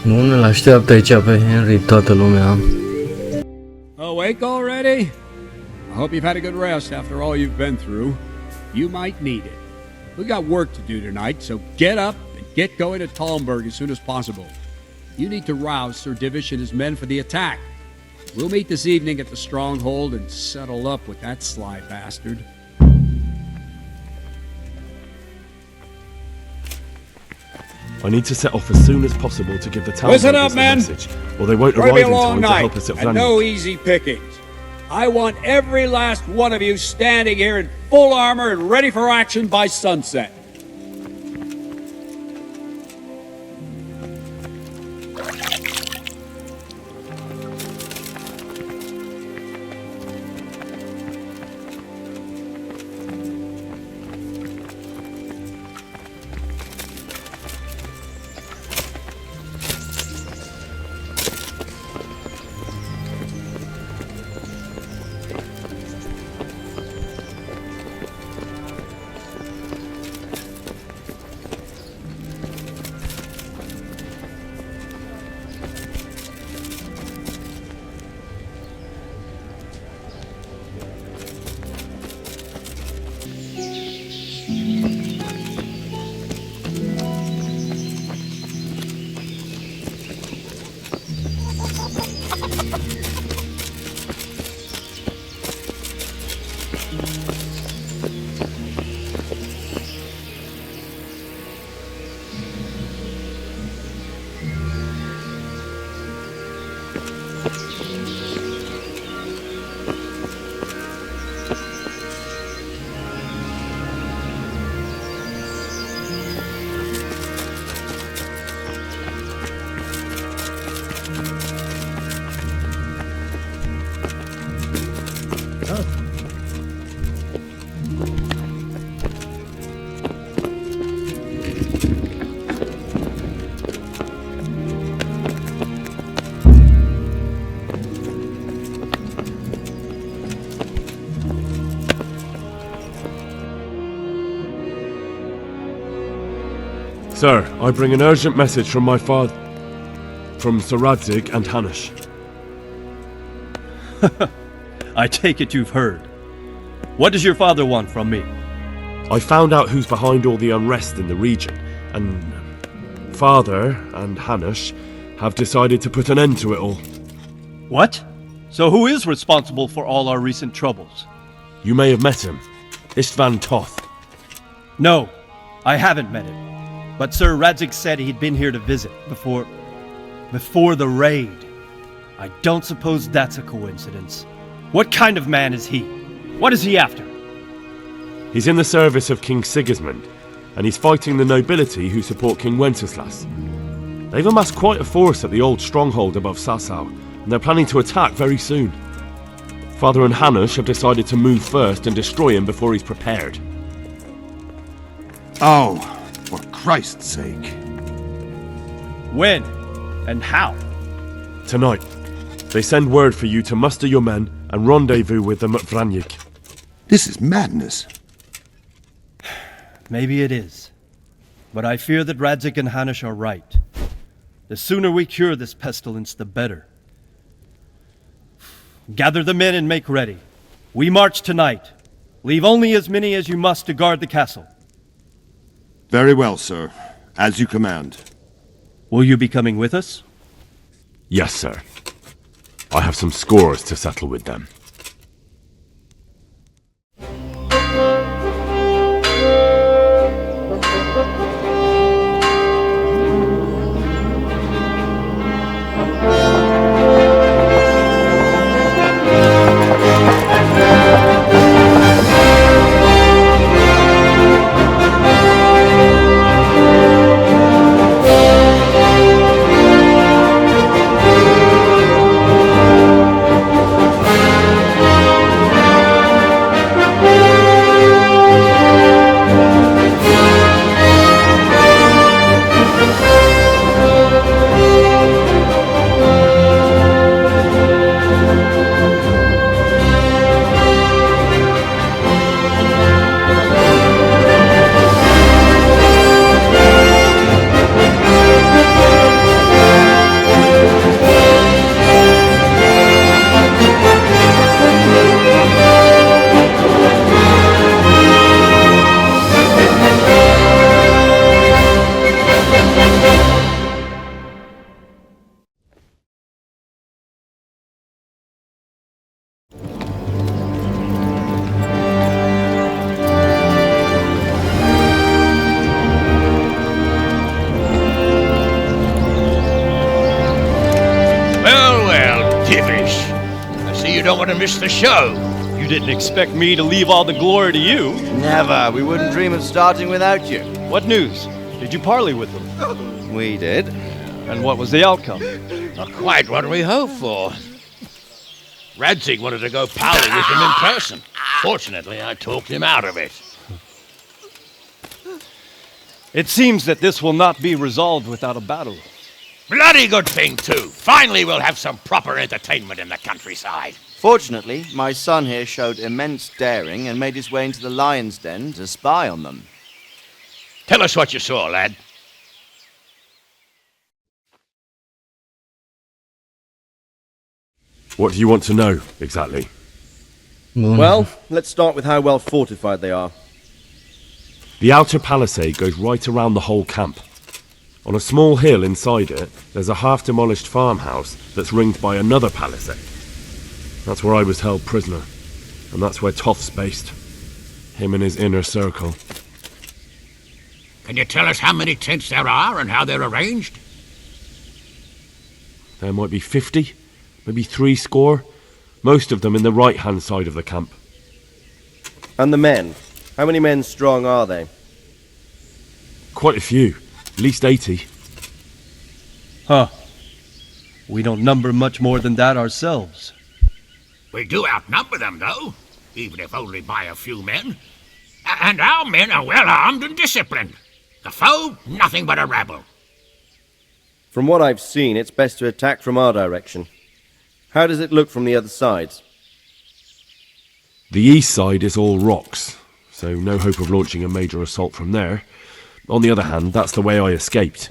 Nu ne-l așteaptă aici pe Henry toată lumea. Awake already? I hope you've had a good rest after all you've been through. You might need it. We got work to do tonight, so get up and get going to Talmberg as soon as possible. You need to rouse Sir Divish and his men for the attack. We'll meet this evening at the stronghold and settle up with that sly bastard. I need to set off as soon as possible to give the Talmberg the message, or they won't arrive in time to help us at Vranik. And no easy pickings. I want every last one of you standing here in full armor and ready for action by sunset. Sir, I bring an urgent message from my father, from Sir Radzig and Hanush. I take it you've heard. What does your father want from me? I found out who's behind all the unrest in the region, and Father and Hanush have decided to put an end to it all. What? So who is responsible for all our recent troubles? You may have met him, Istvan Toth. No, I haven't met him. But Sir Radzig said he'd been here to visit before the raid. I don't suppose that's a coincidence. What kind of man is he? What is he after? He's in the service of King Sigismund, and he's fighting the nobility who support King Wenceslas. They've amassed quite a force at the old stronghold above Sasau, and they're planning to attack very soon. Father and Hanush have decided to move first and destroy him before he's prepared. Oh, for Christ's sake. When? And how? Tonight, they send word for you to muster your men and rendezvous with them at Vranik. This is madness. Maybe it is. But I fear that Radzig and Hanush are right. The sooner we cure this pestilence, the better. Gather the men and make ready. We march tonight. Leave only as many as you must to guard the castle. Very well, sir. As you command. Will you be coming with us? Yes, sir. I have some scores to settle with them. don't want to miss the show. You didn't expect me to leave all the glory to you. Never. We wouldn't dream of starting without you. What news? Did you parley with them? We did. And what was the outcome? Not quite what we hoped for. Radzig wanted to go parley with him in person. Fortunately, I talked him out of it. It seems that this will not be resolved without a battle. Bloody good thing, too. Finally, we'll have some proper entertainment in the countryside. Fortunately, my son here showed immense daring and made his way into the lion's den to spy on them. Tell us what you saw, lad. What do you want to know, exactly? Bun. Well, let's start with how well fortified they are. The outer palisade goes right around the whole camp. On a small hill inside it, there's a half-demolished farmhouse that's ringed by another palisade. That's where I was held prisoner, and that's where Toff's based. Him and his inner circle. Can you tell us how many tents there are and how they're arranged? There might be 50, maybe 70. Most of them in the right-hand side of the camp. And the men? How many men strong are they? Quite a few, at least 80. Huh. We don't number much more than that ourselves. We do outnumber them, though, even if only by a few men. And our men are well armed and disciplined. The foe, nothing but a rabble. From what I've seen, it's best to attack from our direction. How does it look from the other sides? The east side is all rocks, so no hope of launching a major assault from there. On the other hand, that's the way I escaped.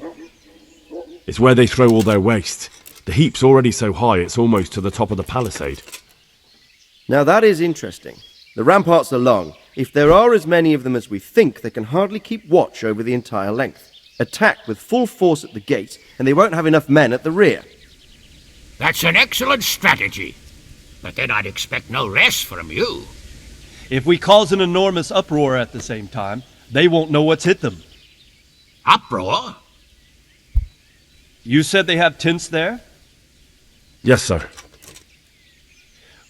It's where they throw all their waste. The heap's already so high it's almost to the top of the palisade. Now that is interesting. The ramparts are long. If there are as many of them as we think, they can hardly keep watch over the entire length. Attack with full force at the gate, and they won't have enough men at the rear. That's an excellent strategy. But then I'd expect no less from you. If we cause an enormous uproar at the same time, they won't know what's hit them. Uproar? You said they have tents there? Yes, sir.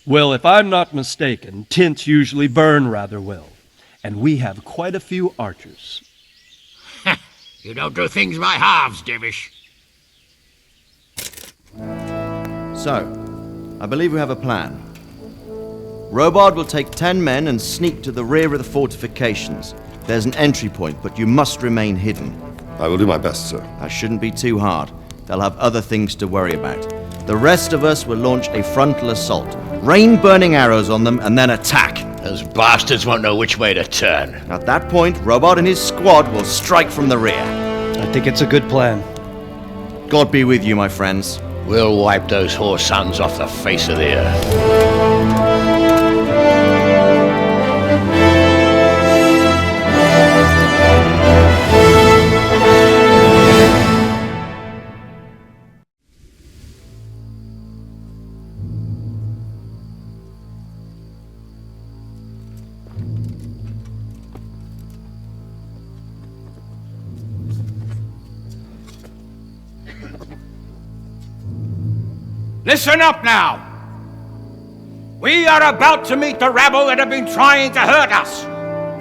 Well, if I'm not mistaken, tents usually burn rather well. And we have quite a few archers. You don't do things by halves, Divish. So, I believe we have a plan. Robard will take 10 men and sneak to the rear of the fortifications. There's an entry point, but you must remain hidden. I will do my best, sir. That shouldn't be too hard. They'll have other things to worry about. The rest of us will launch a frontal assault. Rain burning arrows on them and then attack. Those bastards won't know which way to turn. At that point, Robard and his squad will strike from the rear. I think it's a good plan. God be with you, my friends. We'll wipe those whore sons off the face of the earth. Listen up now! We are about to meet the rabble that have been trying to hurt us.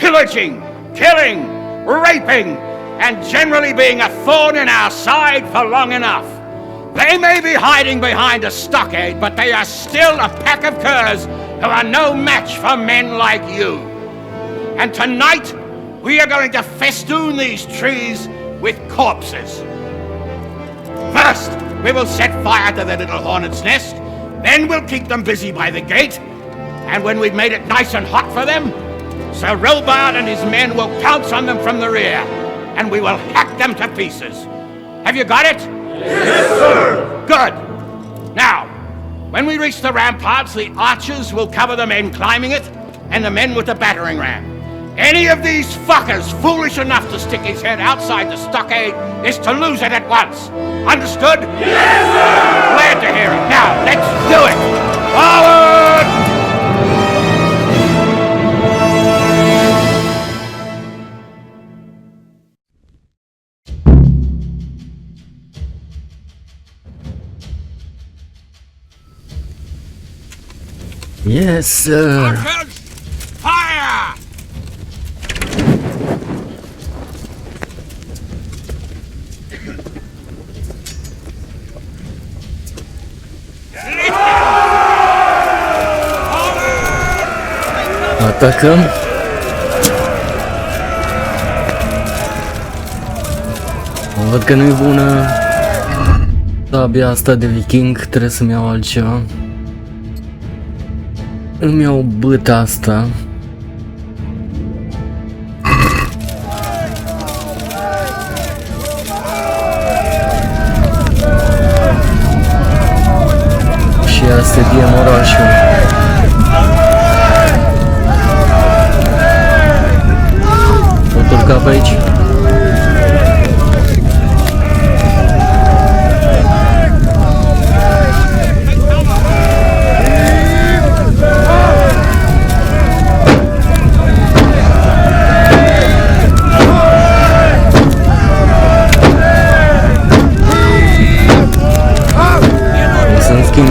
Pillaging, killing, raping, and generally being a thorn in our side for long enough. They may be hiding behind a stockade, but they are still a pack of curs who are no match for men like you. And tonight, we are going to festoon these trees with corpses. First, we will set fire to their little hornet's nest. Then we'll keep them busy by the gate. And when we've made it nice and hot for them, Sir Robard and his men will pounce on them from the rear. And we will hack them to pieces. Have you got it? Yes, sir! Good. Now, when we reach the ramparts, the archers will cover the men climbing it, and the men with the battering ram. Any of these fuckers foolish enough to stick his head outside the stockade is to lose it at once. Understood? Yes, sir! Glad to hear it. Now, let's do it! Forward! Yes, sir! Archers, fire! Atacăm! Văd că nu-i bună sabia asta de viking, trebuie să-mi iau altceva. Îmi iau băta asta. Și asta e diem orașul. Pot urca pe aici?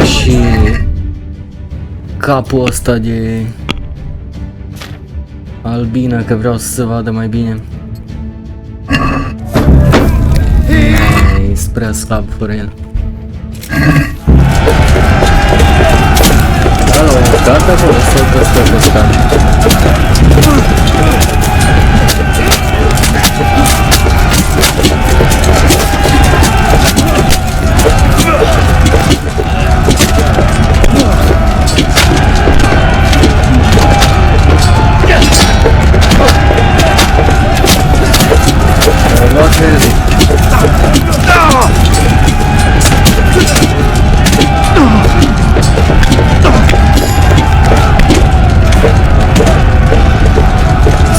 Și capul ăsta de albină, că vreau să se vadă mai bine. E prea slab fără el. Alo, gata acolo sau că stă pe scară?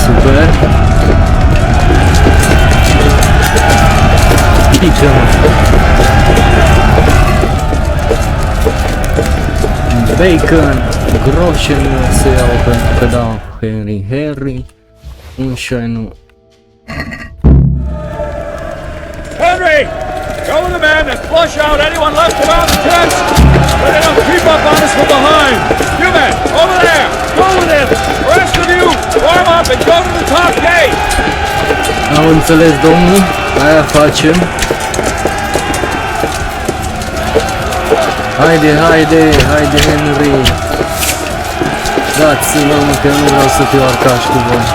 Super. Pică, bacon, groșe nu se iau pentru că dau Henry, un șai nu. Henry! Go with the men and flush out anyone left around the tents! But they don't creep up on us from behind! You men, over there! Go with him! The rest of you, warm up and go to the top gate! Am înțeles, domnul, aia facem. Haide, Henry! Dați-mă, că nu vreau să fiu arcaș cu voi.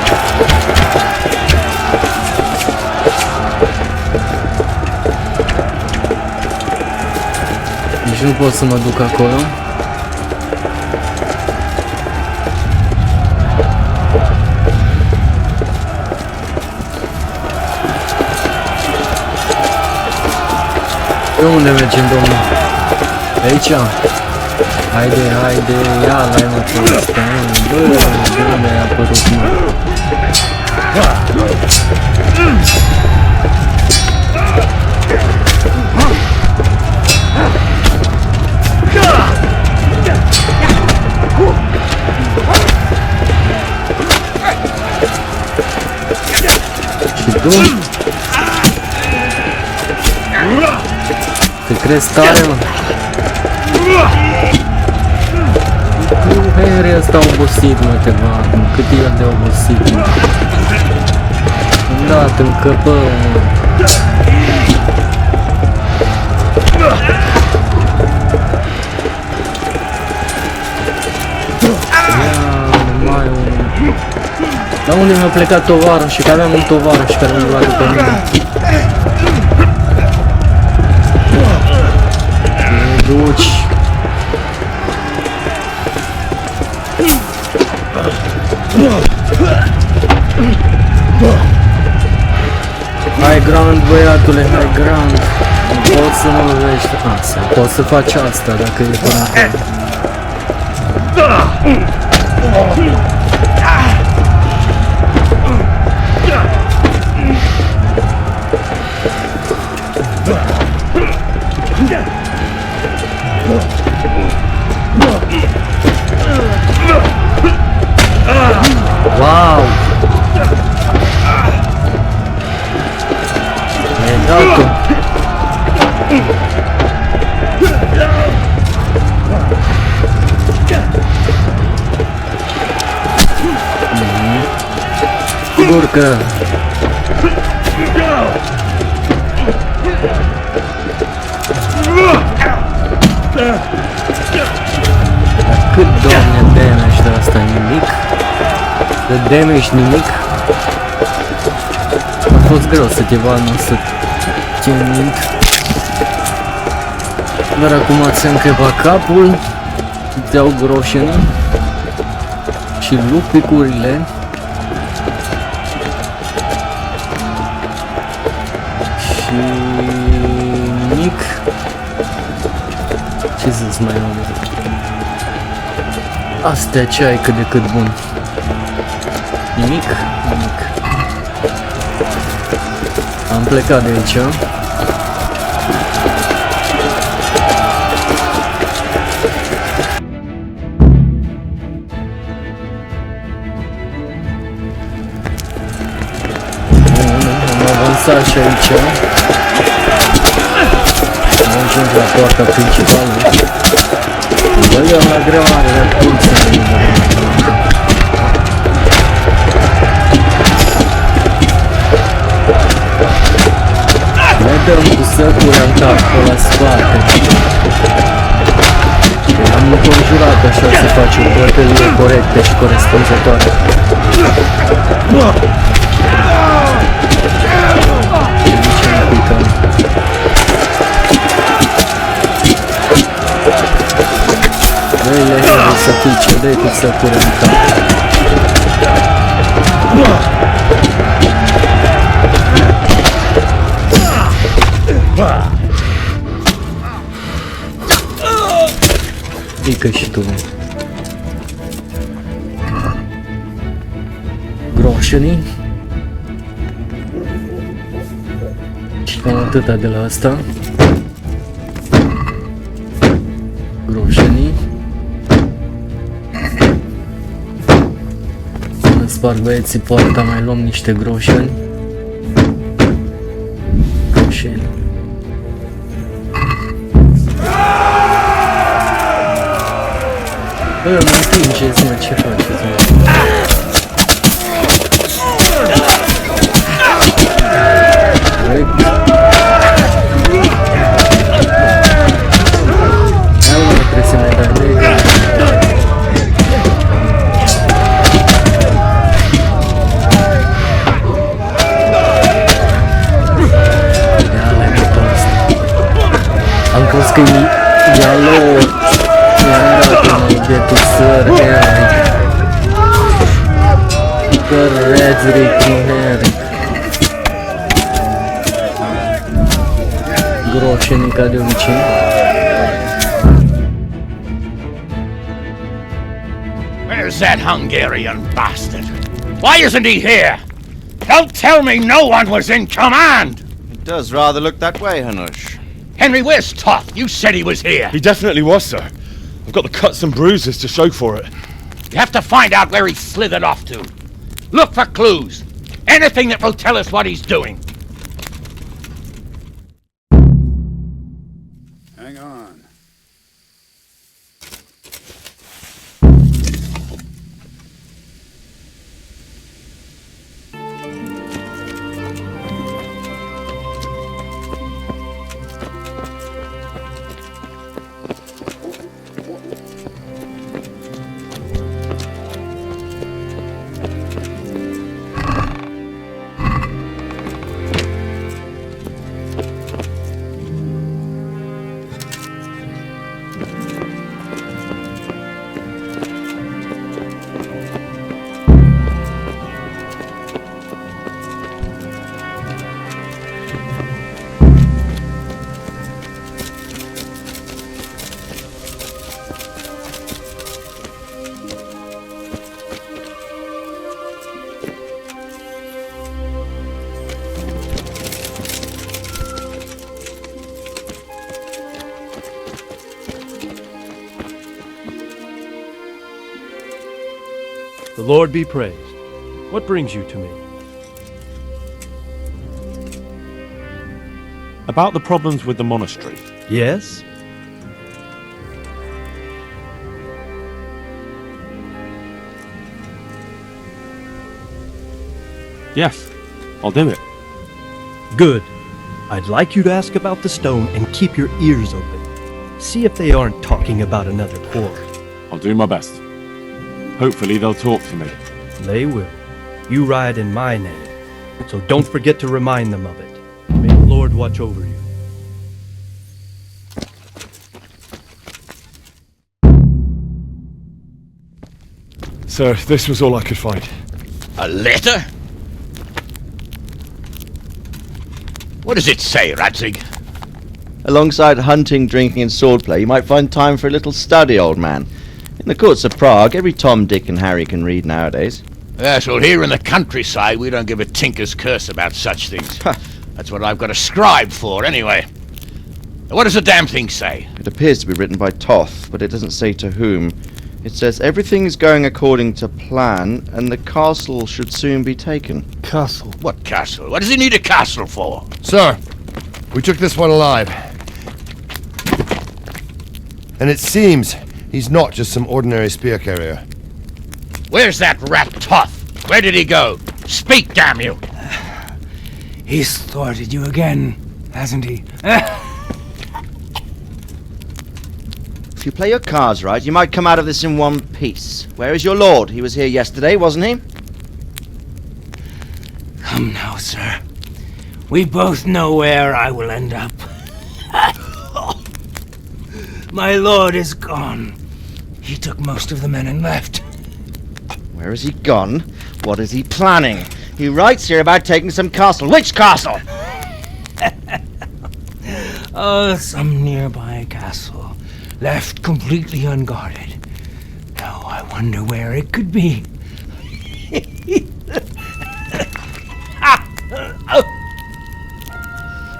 Nici nu pot să mă duc acolo. Pe unde mergem, domnul? Aici? Haide, ia la-i mă pe ăsta. Bă, de unde ai apărut, mă? Și tu? Te crezi tare, mă? Henry ăsta a obosit, mă, te vadă, cât e el de obosit, mă. Îndată, încăpă, mă. Dar unde mi-a plecat tovarășul? Că aveam un tovarăș care mi-a luat după mine. Te duci. Hai grand, băiatule, hai grand. Nu poți să mă lovești. Asta, poți să faci asta dacă e până acolo. Wow! E dat-o! sigur că... Cât, doamne, damage de asta, nimic? De damage nimic? A fost greu să te vadă, să te mint. Dar acum ți-am crepat capul, îți iau groșenii și lupicurile. Și nimic. Ce să-ți mai am? Astea ce ai cât de cât bun. Nimic? Nimic. Am plecat de aici. Am avansat și aici. Am ajuns la poarta principală. Băgăm la greoare de curță. Ne dăm cu săcura în cap pe la spate. Am înconjurat așa să facem bătălie corecte și corespunzătoare. Și de ce ne uităm? Dă-i-le hele să pice, dă-i cu săcura în cap. Pică și tu. Groșenii. Și cam atâta de la asta. Groșenii. Până sparg băieții poarta, mai luăm niște groșeni. Groșeni. Bă, mă împingeți, mă, ce faceți, mă? Hai, mă, trebuie să mai dai, de aici. Ia-le, mă, pe asta. Am crezut că-i ia-lo. I-am dat un obiectul săreai. Căreți retineric. Groșenii ca de obicei. Where's that Hungarian bastard? Why isn't he here? Don't tell me no one was in command! It does rather look that way, Hanush. Henry, where's Toth? You said he was here. He definitely was, sir. I've got the cuts and bruises to show for it. You have to find out where he slithered off to. Look for clues. Anything that will tell us what he's doing. Hang on. The Lord be praised. What brings you to me? About the problems with the monastery. Yes? Yes, I'll do it. Good. I'd like you to ask about the stone and keep your ears open. See if they aren't talking about another quarry. I'll do my best. Hopefully they'll talk to me. They will. You ride in my name, so don't forget to remind them of it. May the Lord watch over you. Sir, this was all I could find. A letter? What does it say, Radzig? Alongside hunting, drinking, and swordplay, you might find time for a little study, old man. In the courts of Prague, every Tom, Dick, and Harry can read nowadays. Yes, well, here in the countryside, we don't give a tinker's curse about such things. That's what I've got a scribe for, anyway. What does the damn thing say? It appears to be written by Toth, but it doesn't say to whom. It says everything is going according to plan, and the castle should soon be taken. Castle? What castle? What does he need a castle for? Sir, we took this one alive. And it seems he's not just some ordinary spear carrier. Where's that rat Toth? Where did he go? Speak, damn you! He's thwarted you again, hasn't he? If you play your cards right, you might come out of this in one piece. Where is your lord? He was here yesterday, wasn't he? Come now, sir. We both know where I will end up. My lord is gone. He took most of the men and left. Where has he gone? What is he planning? He writes here about taking some castle. Which castle? Oh, some nearby castle, left completely unguarded. Now I wonder where it could be.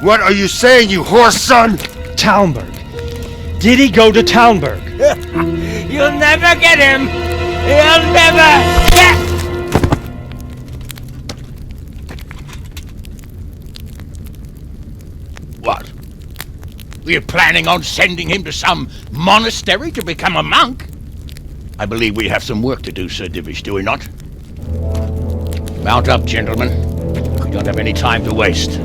What are you saying, you horse son? Talmberg. Did he go to Talmberg? You'll never get him! You'll never get... What? We're planning on sending him to some monastery to become a monk? I believe we have some work to do, Sir Divish, do we not? Mount up, gentlemen. We don't have any time to waste.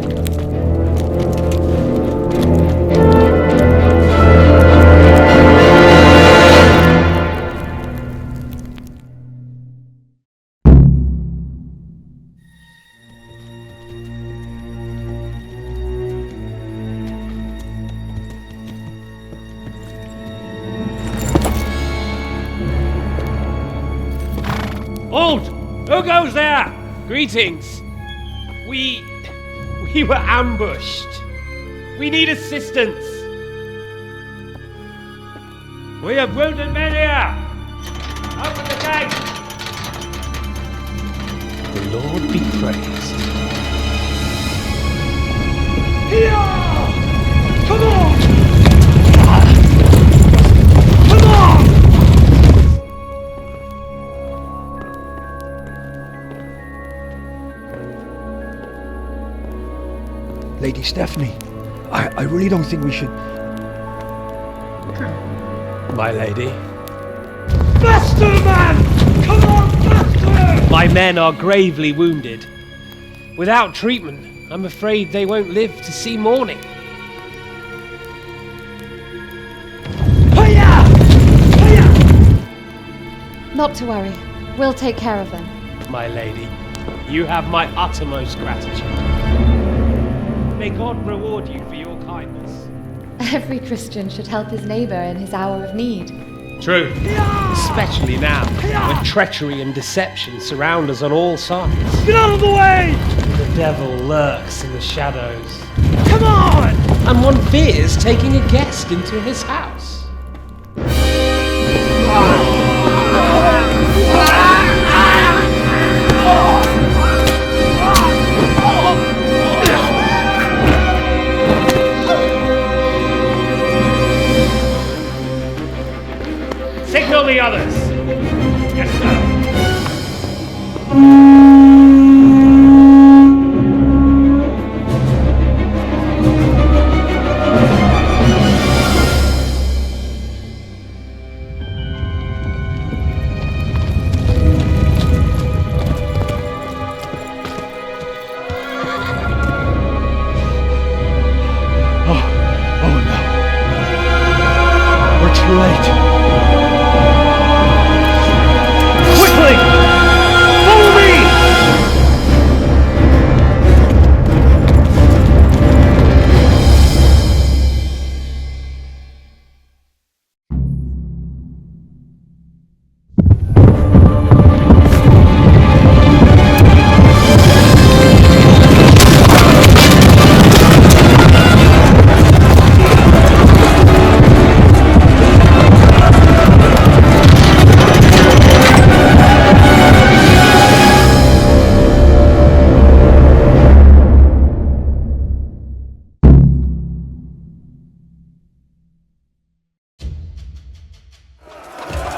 Halt! Who goes there? Greetings. We were ambushed. We need assistance. We have wounded men here. Open the gate. The Lord be praised. Here! Come on! Come on! Lady Stephanie, I really don't think we should... My lady. Faster, man! Come on, faster! My men are gravely wounded. Without treatment, I'm afraid they won't live to see morning. Hiya! Hiya! Not to worry. We'll take care of them. My lady, you have my uttermost gratitude. May God reward you for your kindness. Every Christian should help his neighbor in his hour of need. True. Especially now, when treachery and deception surround us on all sides. Get out of the way! The devil lurks in the shadows. Come on! And one fears taking a guest into his house. Signal the others. Yes, sir.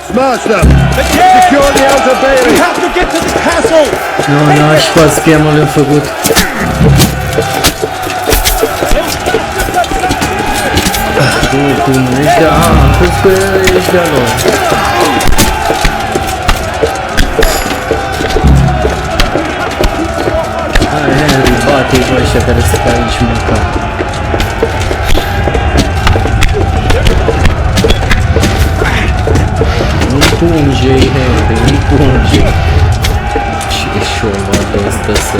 Smash them! Secure the outer bay! We have to get to the castle! Nu, nașpa schemă le-a făcut. Cum ești de... am crezut că ești de-a lor. Hai, Henry, bate-i pe ăștia care se pe aici măcar. Împinge-i, Henry, împinge. Ce șovat ăsta să...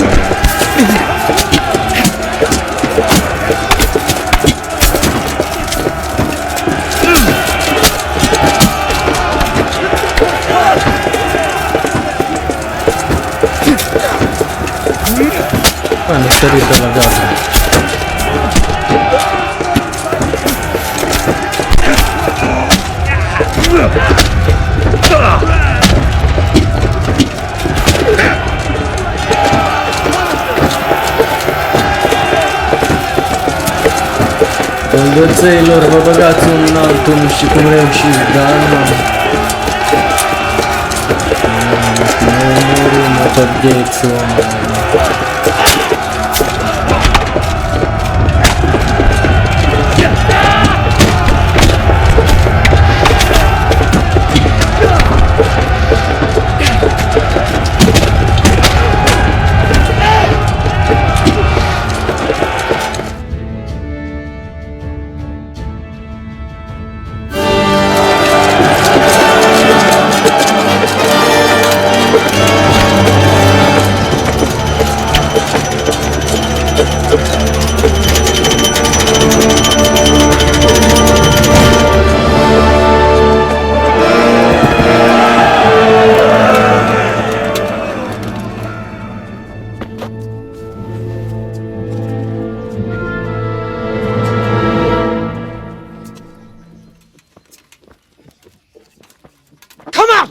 Bă, nu sărit de la gata. Bălgățăilor, vă băgați unul în altul, nu știu cum reușiți, dar nu. Nu omorâm-o pe ghețul ăla.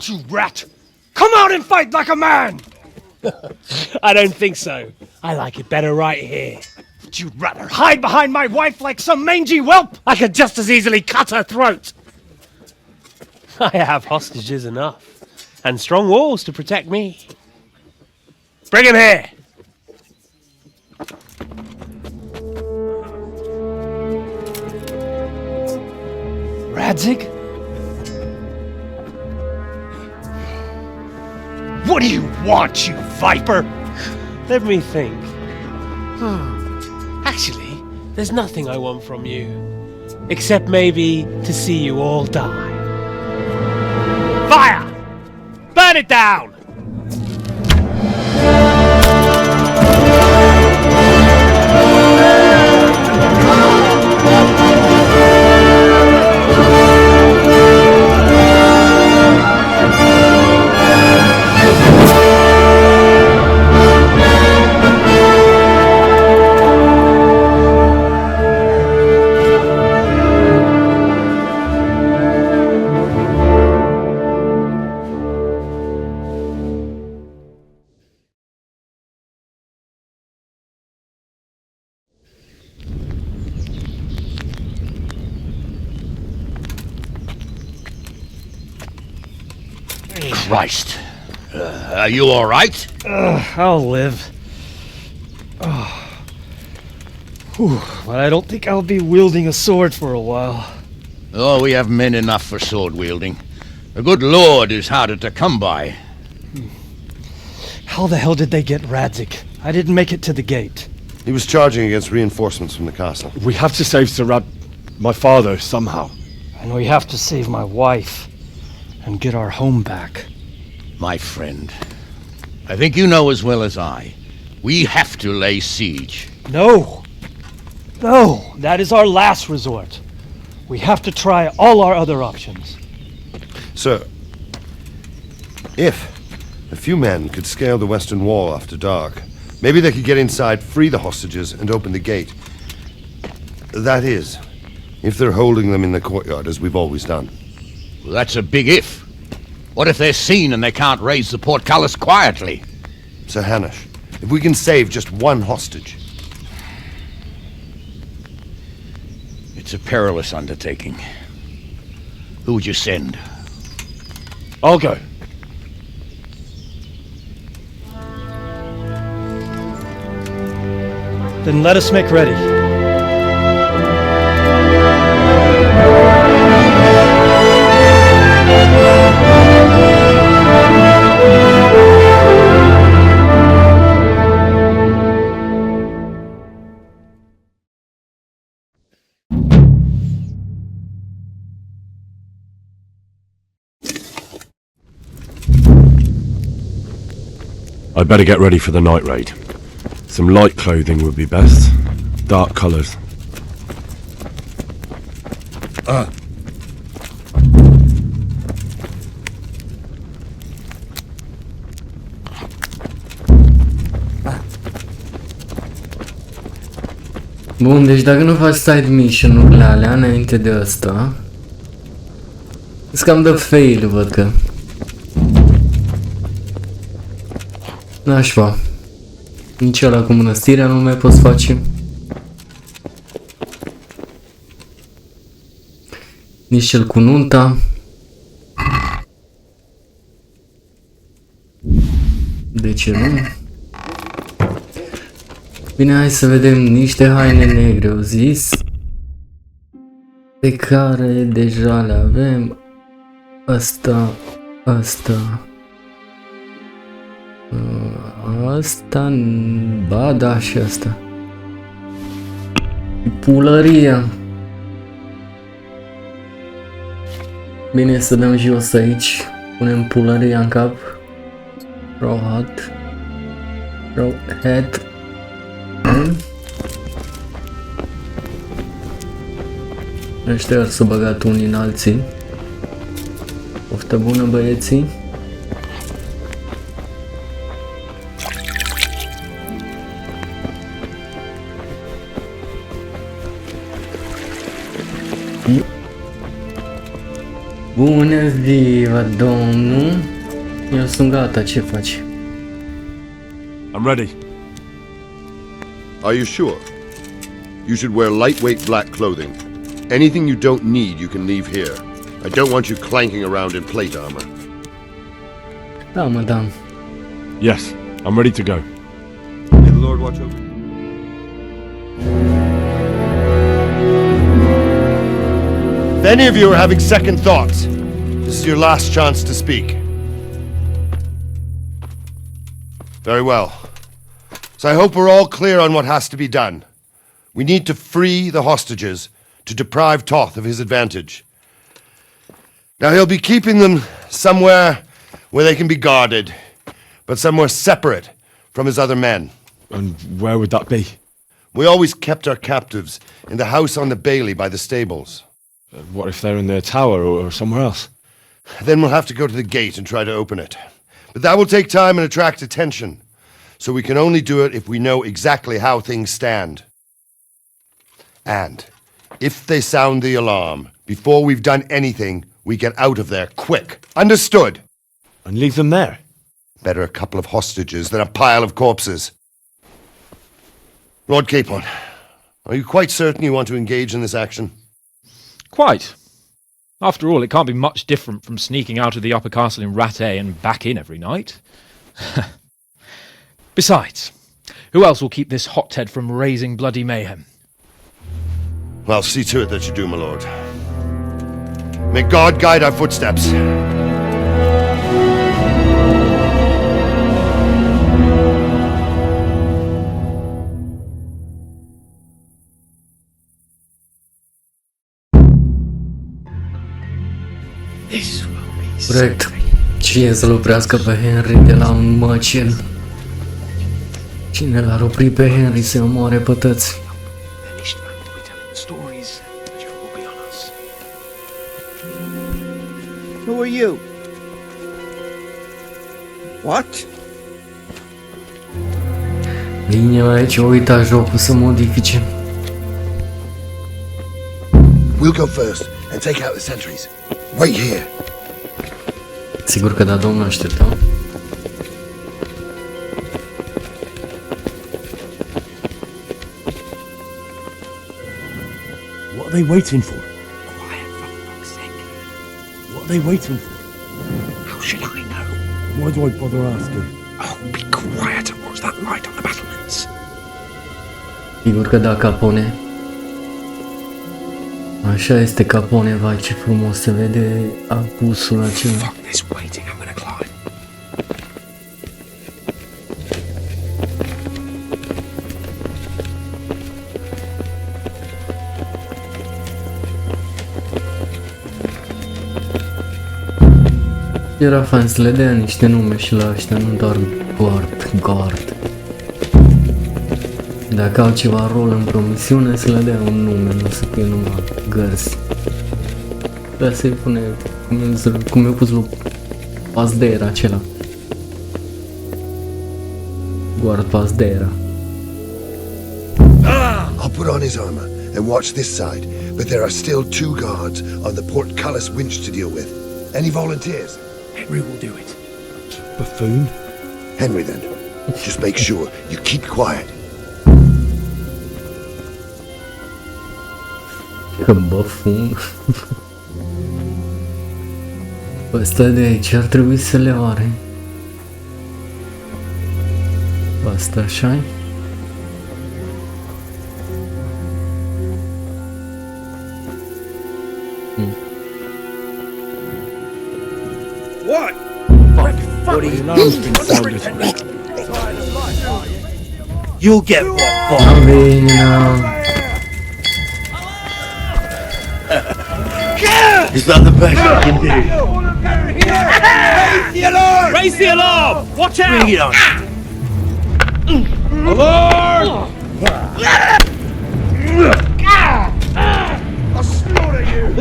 You rat! Come out and fight like a man! I don't think so. I like it better right here. Would you rather hide behind my wife like some mangy whelp? I could just as easily cut her throat. I have hostages enough, and strong walls to protect me. Bring him here! Radzig? What do you want, you viper? Let me think. Actually, there's nothing I want from you. Except maybe to see you all die. Fire! Burn it down! Christ. Are you all right? I'll live. But I don't think I'll be wielding a sword for a while. Oh, we have men enough for sword wielding. The good Lord is harder to come by. How the hell did they get Radzig? I didn't make it to the gate. He was charging against reinforcements from the castle. We have to save Sir my father, somehow. And we have to save my wife and get our home back. My friend, I think you know as well as I, we have to lay siege. No! No! That is our last resort. We have to try all our other options. Sir, if a few men could scale the western wall after dark, maybe they could get inside, free the hostages, and open the gate. That is, if they're holding them in the courtyard as we've always done. Well, that's a big if. What if they're seen and they can't raise the portcullis quietly? Sir Hanush, if we can save just one hostage. It's a perilous undertaking. Who would you send? I'll go. Then let us make ready. I'd better get ready for the night raid. Some light clothing would be best. Dark colours. Bun, deci dacă nu faci side mission-urile alea înainte de asta, îți cam dă fail, văd că. Nașpa. Nici ăla cu mănăstirea nu mai poți face. Nici cel cu nunta. De ce nu? Bine, hai să vedem niște haine negre, au zis. Pe care deja le avem. Asta. Asta, ba da, și asta. Pulăria. Bine, să dăm jos aici. Punem pulăria în cap. Rowhat. Rowhead. Ăștia ar să băgat unii în alții. Poftă bună, băieții. Bună ziua, domnul. Eu sunt gata, ce faci? I'm ready. Are you sure? You should wear lightweight black clothing. Anything you don't need, you can leave here. I don't want you clanking around in plate armor. Da, madame. Yes, I'm ready to go. May the Lord watch over you. If any of you are having second thoughts, this is your last chance to speak. Very well. So I hope we're all clear on what has to be done. We need to free the hostages to deprive Toth of his advantage. Now he'll be keeping them somewhere where they can be guarded, but somewhere separate from his other men. And where would that be? We always kept our captives in the house on the bailey by the stables. What if they're in their tower or somewhere else? Then we'll have to go to the gate and try to open it. But that will take time and attract attention. So we can only do it if we know exactly how things stand. And if they sound the alarm, before we've done anything, we get out of there quick. Understood? And leave them there? Better a couple of hostages than a pile of corpses. Lord Capon, are you quite certain you want to engage in this action? Quite. After all, it can't be much different from sneaking out of the upper castle in Rattay and back in every night. Besides, who else will keep this hothead from raising bloody mayhem? I'll see to it that you do, my lord. May God guide our footsteps. Corect. Cine să-l oprească pe Henry de la un măcel? Cine l-ar opri pe Henry să omoare pe toți? Who are you? What? Bine, aici o uita jocul să modifice. We'll go first and take out the sentries. Wait here. Sigur că da, domnul, așteptam. What are they waiting for? Quiet, for fuck's sake. What are they waiting for? How how should I know? Why do I bother asking? Oh, be quiet and watch that light on the battlements. Sigur că da, Capone. Așa este, Capone, vai ce frumos se vede apusul acela. Fuck this waiting, I'm gonna climb. Era fain să le dea niște nume și la ăștia, nu doar guard. Dacă au ceva rol în promisiune, să le dea un nume, nu să fie numai gărzi. Dar să-i pune, cum i-a pus lui Pasdera acela. Guard Pasdera. I'll put on his armor and watch this side, but there are still 2 guards on the portcullis winch to deal with. Any volunteers? Henry will do it. Buffoon? Henry, then. Just make sure you keep quiet. Că băfun. Ăsta de aici ar trebui să le oare. Asta așa-i? What? What are you doing? You'll get what for. Am bine, now. Is that the best you can do? Raise the alarm! Raise the alarm! Watch out! Bring it on. Alarm! I'll slaughter you!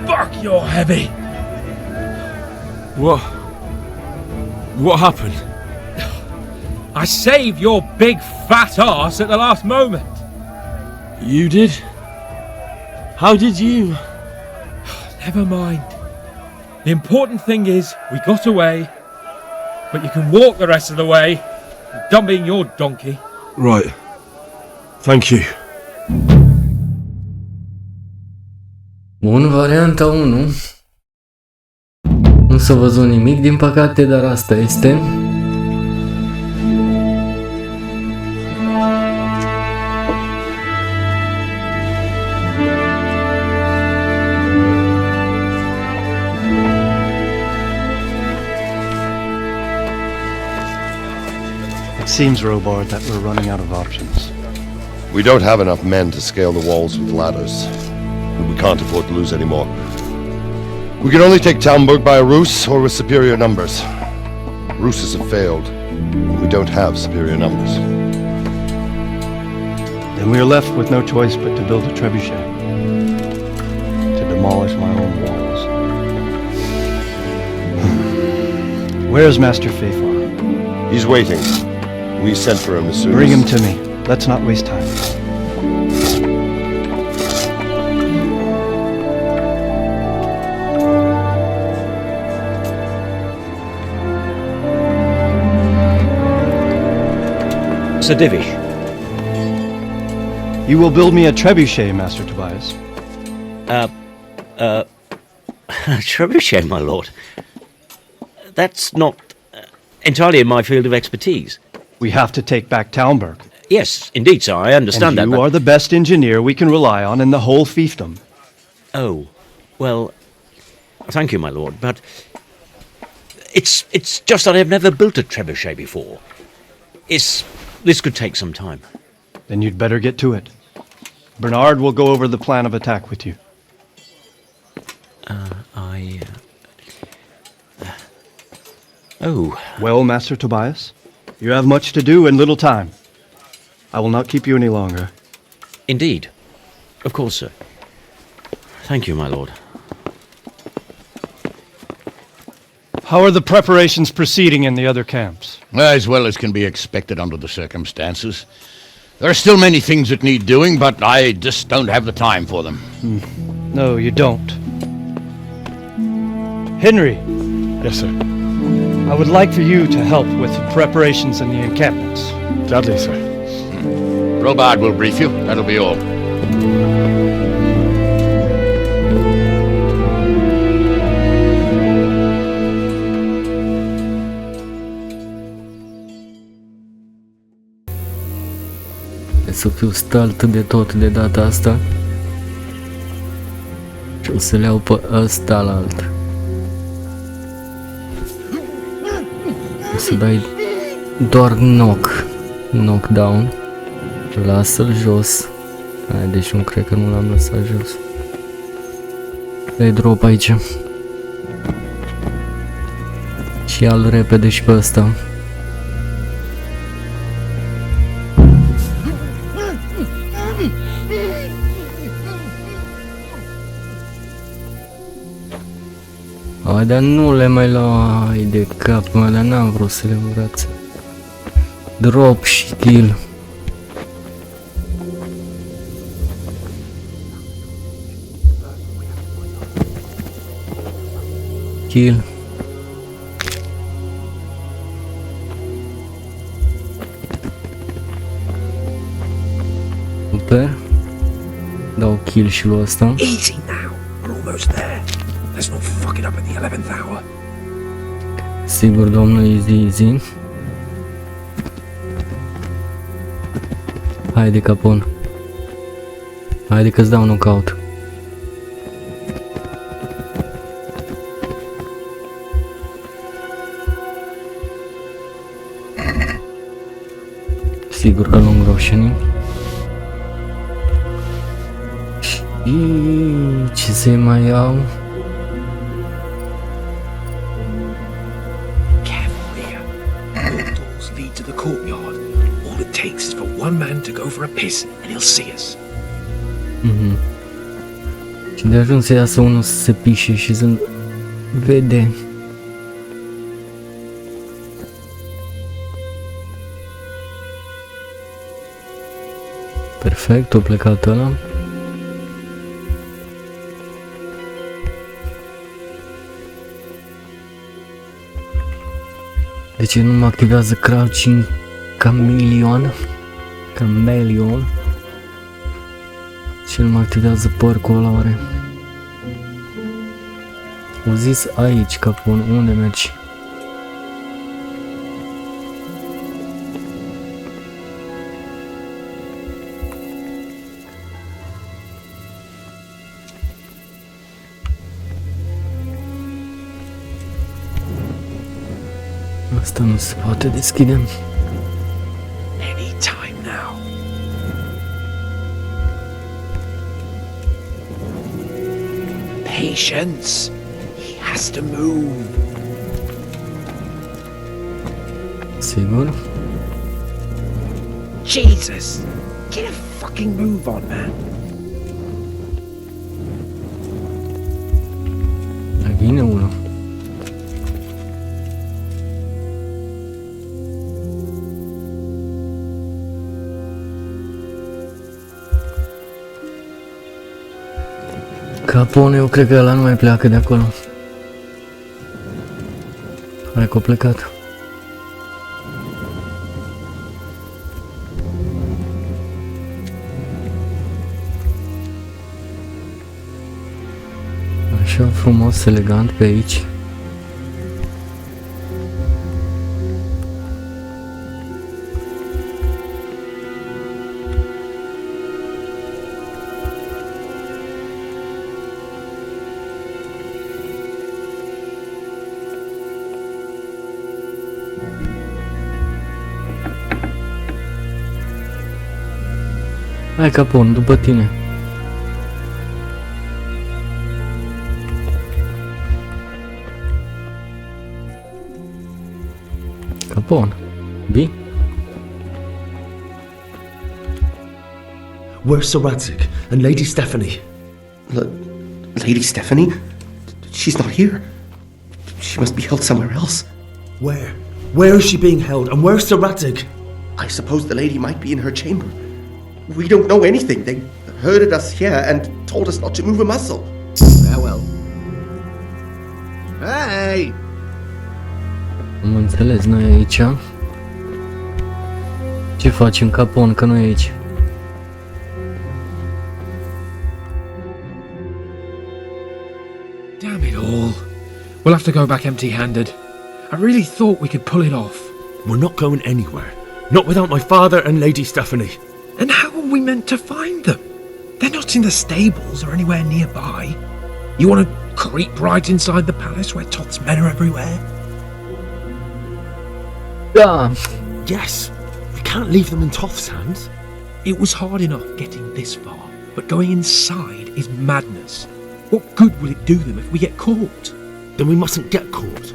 Fuck, you're heavy. What happened? I saved your big fat ass at the last moment. You did? How did you? Never mind. The important thing is we got away, but you can walk the rest of the way. Done being your donkey. Right. Thank you. Bun, varianta 1. Nu s-a văzut nimic din păcate, dar asta este. It seems, Robard, that we're running out of options. We don't have enough men to scale the walls with ladders. We can't afford to lose any more. We can only take Talmberg by a ruse or with superior numbers. Ruses have failed. We don't have superior numbers. Then we are left with no choice but to build a trebuchet. To demolish my own walls. Where's Master Faithful? He's waiting. We sent for him as soon as... Bring him to me. Let's not waste time. Sir Divish. You will build me a trebuchet, Master Tobias. Trebuchet, my lord. That's not entirely in my field of expertise. We have to take back Talmberg. Yes, indeed, sir, I understand that. You are the best engineer we can rely on in the whole fiefdom. Oh, well, thank you, my lord, but it's just that I've never built a trebuchet before. This could take some time. Then you'd better get to it. Bernard will go over the plan of attack with you. Oh. Well, Master Tobias, you have much to do and little time. I will not keep you any longer. Indeed. Of course, sir. Thank you, my lord. How are the preparations proceeding in the other camps? As well as can be expected under the circumstances. There are still many things that need doing, but I just don't have the time for them. No, you don't. Henry! Yes, sir. I would like for you to help with the preparations in the encampments. Gladly, sir. Robard will brief you. That'll be all. Să fiu stalt de tot de data asta. Și o să le iau pe ăsta la alt. O să dai doar knockdown. Lasă-l jos. Hai, deci nu cred că nu l-am lăsat jos. Dai drop aici. Și ia-l repede și pe ăsta. Hai, dar nu le mai luai de cap, mă, dar n-am vrut să le învraț. Drop și kill. Kill. Super. Dau kill și lui ăsta. Easy now. We're almost there. Let's not fuck it up at the 11th hour. Sigur, domnul, easy. Haide, Capon. Haide că-ți dau un caut. Sigur că nu îngroșeni. Și ce se mai iau? To the courtyard. All it takes is for one man to go for a piss and he'll see us. Și de ajuns să iasă unul să se pișe și să vede. Perfect, a plecat ăla. De ce nu mă activează crouching chameleon? Și nu mă activează porcul ăla oare? O zis aici, Capon, unde mergi? Asta nu se poate deschide. Any time now. Patience. He has to move. Sigur? Jesus. Get a fucking move on, man. Mai vine unul. Capone, eu cred că ăla nu mai pleacă de acolo. Hai că a plecat. Așa frumos, elegant pe aici. Hai, Capon, după tine. Capon, vii? Where's Sir Radzik and Lady Stephanie? Lady Stephanie? She's not here. She must be held somewhere else. Where? Where is she being held? And where's Sir Radzik? I suppose the lady might be in her chamber. We don't know anything. herded us here and told us not to move a muscle. Farewell. Hey! Am înțeles, nu e aici. Ce faci în Capon că nu e aici? Damn it all. We'll have to go back empty-handed. I really thought we could pull it off. We're not going anywhere. Not without my father and Lady Stephanie. And how are we meant to find them? They're not in the stables or anywhere nearby. You want to creep right inside the palace where Toth's men are everywhere? Da. Yes. We can't leave them in Toth's hands. It was hard enough getting this far, but going inside is madness. What good will it do them if we get caught? Then we mustn't get caught.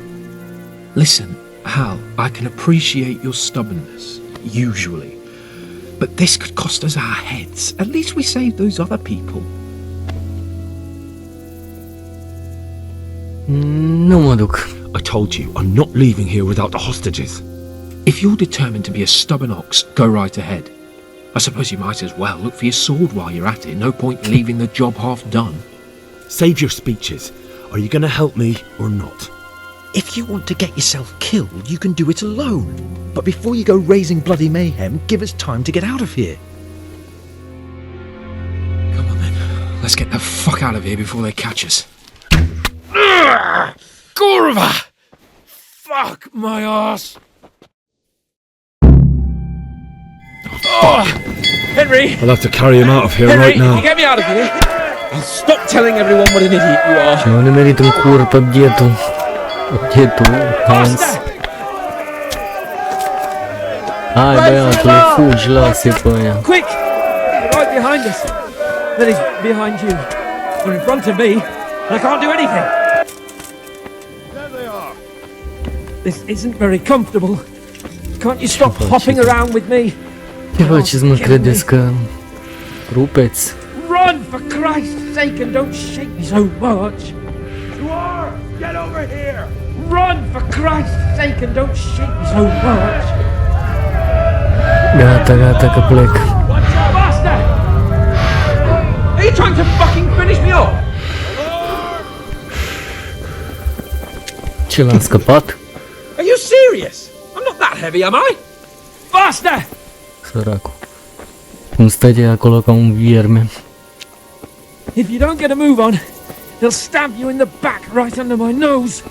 Listen, Hal, I can appreciate your stubbornness, usually. But this could cost us our heads. At least we saved those other people. Nu mă duc. I told you, I'm not leaving here without the hostages. If you're determined to be a stubborn ox, go right ahead. I suppose you might as well look for your sword while you're at it. No point leaving the job half done. Save your speeches. Are you going to help me or not? If you want to get yourself killed, you can do it alone. But before you go raising bloody mayhem, give us time to get out of here. Come on then. Let's get the fuck out of here before they catch us. Gorva! Fuck my ass! Oh, Henry! I'll have to carry him out of here Henry, right now. Can you get me out of here? I'll stop telling everyone what an idiot you are. Ce nu merit în cur pe bietul. Bietul Hans. Hai băiatule, fugi, lasă-i pe ea. Quick! They're right behind us. Then he's behind you. They're in front of me, and I can't do anything. There they are. This isn't very comfortable. Can't you stop hopping around with me? Ce faceți, mă, credeți că rupeți? Run, for Christ's sake, and don't shake me so much. Doar, get over here! Run, for Christ's sake, and don't shake me so much. Gata, gata că plec. Faster! Are you trying to fucking finish me off? Ce, l-am scăpat? Are you serious? I'm not that heavy, am I? Faster! Săracul. Cum stătea acolo ca un vierme. If you don't get a move on, he'll stab you in the back right under my nose.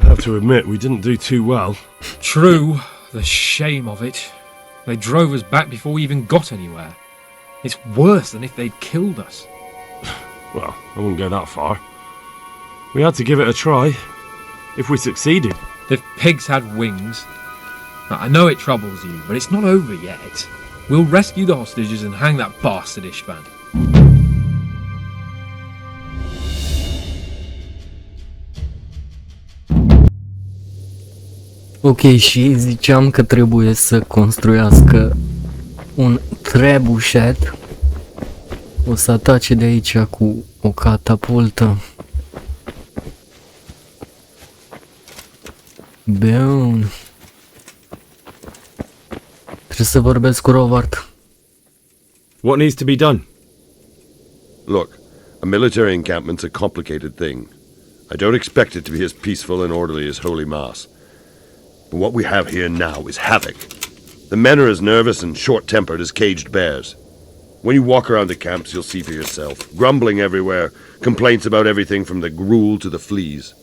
I have to admit, we didn't do too well. True, the shame of it. They drove us back before we even got anywhere. It's worse than if they'd killed us. Well, I wouldn't go that far. We had to give it a try. If we succeeded. If pigs had wings. Now, I know it troubles you, but it's not over yet. We'll rescue the hostages and hang that bastard Ishvan. Ok, și ziceam că trebuie să construiască un trebușet. O să atace de aici cu o catapultă. Bun. Trebuie să vorbesc cu Robert. What needs to be done? Look, a military encampment's a complicated thing. I don't expect it to be as peaceful and orderly as Holy Mass. But what we have here now is havoc. The men are as nervous and short-tempered as caged bears. When you walk around the camps, you'll see for yourself. Grumbling everywhere, complaints about everything from the gruel to the fleas.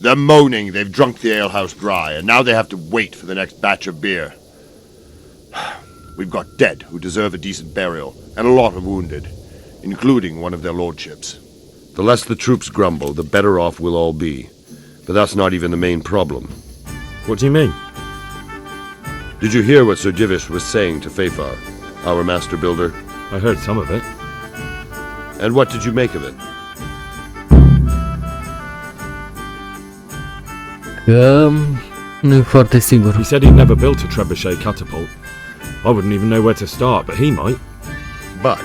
They're moaning they've drunk the alehouse dry, and now they have to wait for the next batch of beer. We've got dead who deserve a decent burial, and a lot of wounded, including one of their lordships. The less the troops grumble, the better off we'll all be. But that's not even the main problem. What do you mean? Did you hear what Sir Divish was saying to Fafar, our master builder? I heard some of it. And what did you make of it? Nu e foarte sigur. He said he'd never built a trebuchet catapult. I wouldn't even know where to start, but he might. But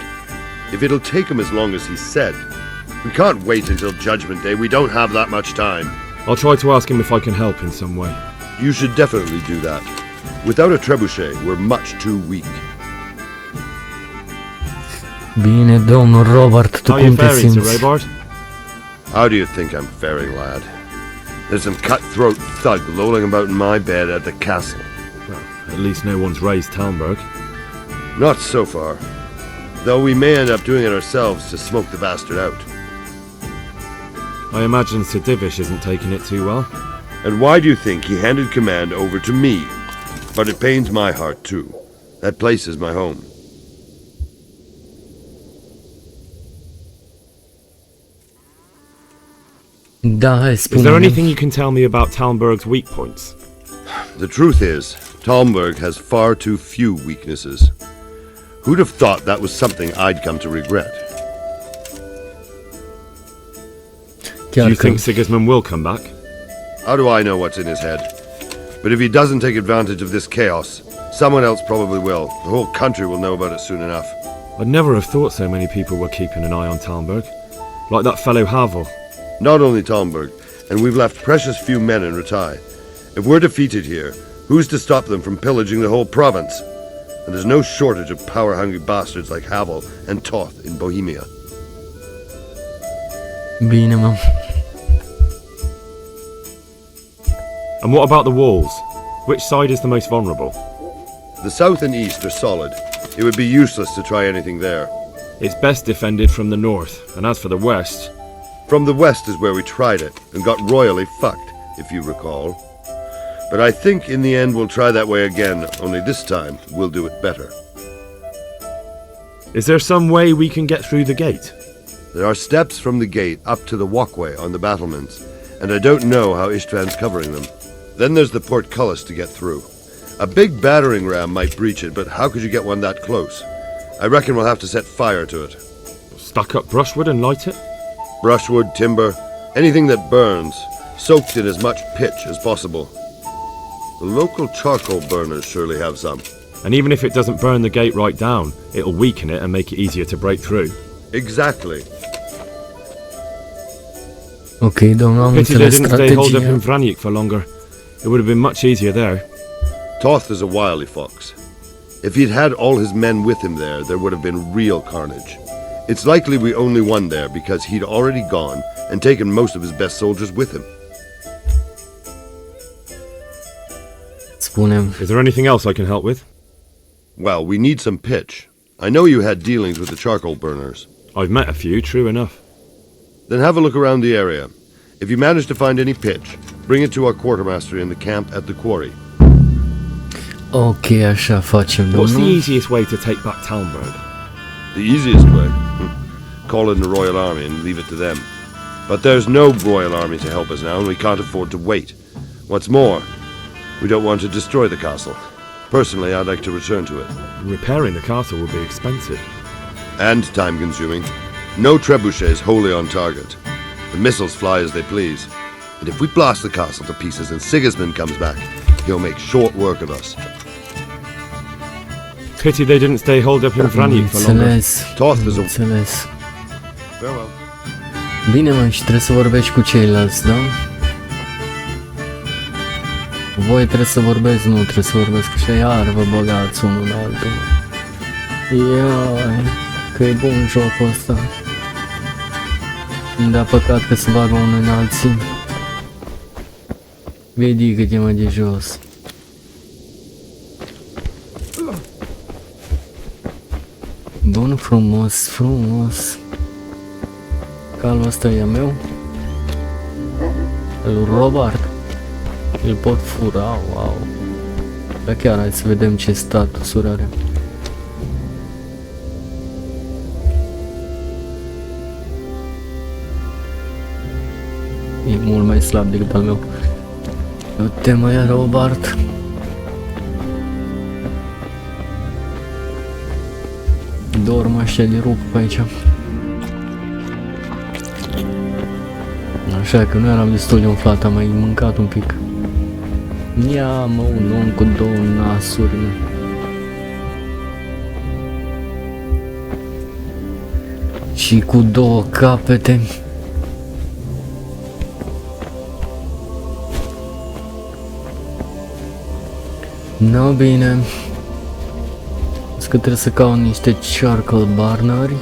if it'll take him as long as he said, we can't wait until Judgment Day. We don't have that much time. I'll try to ask him if I can help in some way. You should definitely do that. Without a trebuchet, we're much too weak. Bine, domnul Robert, tu cum te simți? How do you think I'm faring, lad? There's some cutthroat thug lolling about in my bed at the castle. Well, at least no one's raised Talmberg. Not so far. Though we may end up doing it ourselves to smoke the bastard out. I imagine Sir Divish isn't taking it too well. And why do you think he handed command over to me? But it pains my heart too. That place is my home. Da, hai, Is spune-mi. there anything you can tell me about Talmberg's weak points? The truth is, Talmberg has far too few weaknesses. Who'd have thought that was something I'd come to regret? Do you think Sigismund will come back? How do I know what's in his head? But if he doesn't take advantage of this chaos, someone else probably will. The whole country will know about it soon enough. I'd never have thought so many people were keeping an eye on Talmberg. Like that fellow Havel. Not only Talmberg, and we've left precious few men in Ratai. If we're defeated here, who's to stop them from pillaging the whole province? And there's no shortage of power-hungry bastards like Havel and Toth in Bohemia. Bine, mă. And what about the walls? Which side is the most vulnerable? The south and east are solid. It would be useless to try anything there. It's best defended from the north, and as for the west... From the west is where we tried it, and got royally fucked, if you recall. But I think in the end we'll try that way again, only this time we'll do it better. Is there some way we can get through the gate? There are steps from the gate up to the walkway on the battlements, and I don't know how István's covering them. Then there's the portcullis to get through. A big battering ram might breach it, but how could you get one that close? I reckon we'll have to set fire to it. Stuck up brushwood and light it? Brushwood, timber, anything that burns, soaked in as much pitch as possible. The local charcoal burners surely have some. And even if it doesn't burn the gate right down, it'll weaken it and make it easier to break through. Exactly. Ok, domnul, am Pity they înțeles didn't stay holed up strategia. in Vranik for longer. It would have been much easier there. Toth is a wily fox. If he'd had all his men with him there would have been real carnage. It's likely we only won there because he'd already gone and taken most of his best soldiers with him. Spune-mi. Is there anything else I can help with? Well, we need some pitch. I know you had dealings with the charcoal burners. I've met a few, true enough. Then have a look around the area. If you manage to find any pitch, bring it to our quartermaster in the camp at the quarry. Ok, așa facem, What's the domnul. easiest way to take back Talmberg? The easiest way? Call in the Royal Army and leave it to them. But there's no Royal Army to help us now, and we can't afford to wait. What's more, we don't want to destroy the castle. Personally, I'd like to return to it. Repairing the castle will be expensive. And time-consuming. No trebuchets wholly on target. The missiles fly as they please. And if we blast the castle to pieces and Sigismund comes back, he'll make short work of us. Pity they didn't stay holed up in Vranik for longer. Înțeles. Farewell. Bine, mă, și trebuie să vorbești cu ceilalți, da? Voi trebuie să vorbeți, nu trebuie să vorbesc cu cei, iar vă băgați unul în altul. Iai, că e bun jocul ăsta. Dar păcat că se bagă unul în alții. Vedi cât e mai de jos. Bun, frumos. Calul ăsta e a meu. Lui Robert. Îl pot fura, wow. Dar chiar, hai să vedem ce statusuri are. E mult mai slab decât al meu. Du-te, mă, Robert. Dorm așa de rup pe aici. Așa că nu eram destul de umflat, am mai mâncat un pic. Ia, mă, un om cu două nasuri, mă. Și cu două capete. No, bine. Că trebuie să caut niște charcoal burneri.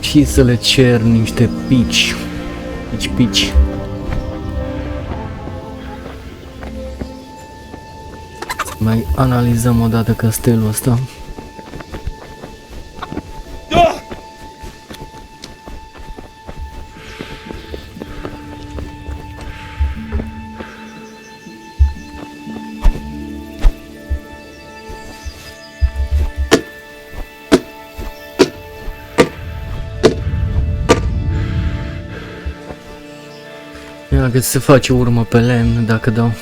Și să le cer niște pici. Pici. Mai analizăm o dată castelul ăsta. Ia că se face urmă pe lemn dacă dau.